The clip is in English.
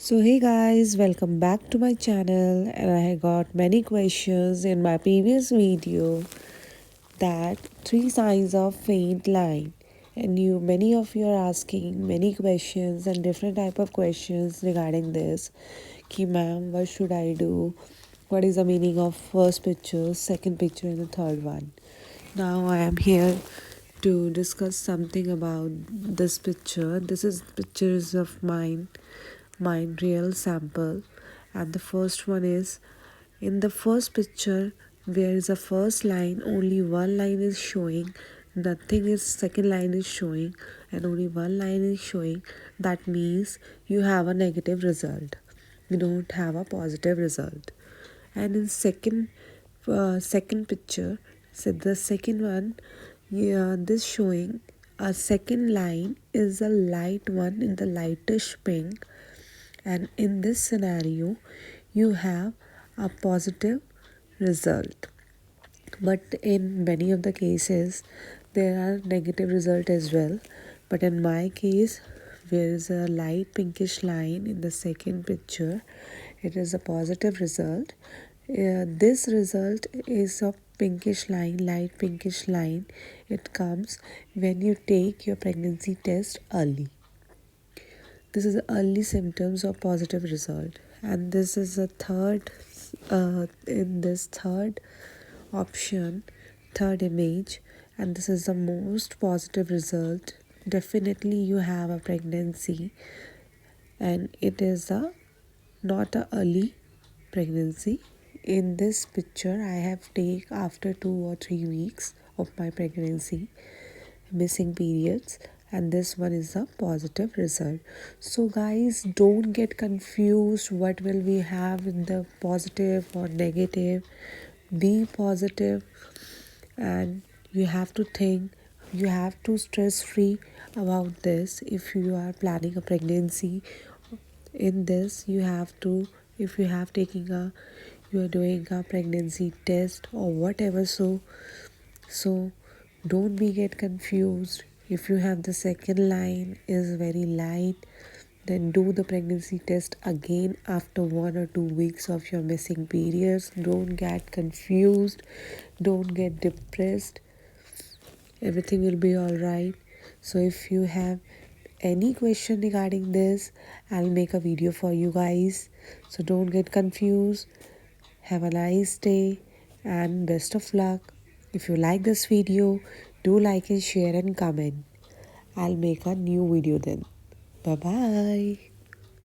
So hey guys, welcome back to my channel, and I got many questions in my previous video that three signs of faint line, and many of you are asking many questions and different type of questions regarding this. Ki ma'am, what should I do? What is the meaning of first picture, second picture, and the third one? Now I am here to discuss something about this picture. This is pictures of mine real sample, and the first one is in the first picture where is the first line, only one line is showing, nothing is second line is showing, and only one line is showing. That means you have a negative result, you don't have a positive result. And in second picture, so the second one, yeah, this showing a second line is a light one in the lightish pink, and in this scenario you have a positive result. But in many of the cases there are negative result as well, but in my case there is a light pinkish line in the second picture. It is a positive result. This result is a pinkish line, light pinkish line. It comes when you take your pregnancy test early. This is the early symptoms of positive result. And this is the third, in this third option, third image, and this is the most positive result. Definitely you have a pregnancy, and it is a not a early pregnancy. In this picture I have take after 2 or 3 weeks of my pregnancy, missing periods, and this one is a positive result. So guys, don't get confused what will we have in the positive or negative. Be positive, and you have to think, you have to stress free about this. If you are planning a pregnancy, in this you have to, if you have taking a, you are doing a pregnancy test or whatever, so don't be get confused. If you have the second line is very light, then do the pregnancy test again after 1 or 2 weeks of your missing periods. Don't get confused, don't get depressed. Everything will be all right. So if you have any question regarding this, I'll make a video for you guys. So don't get confused. Have a nice day and best of luck. If you like this video, do like and share and comment. I'll make a new video then. Bye bye.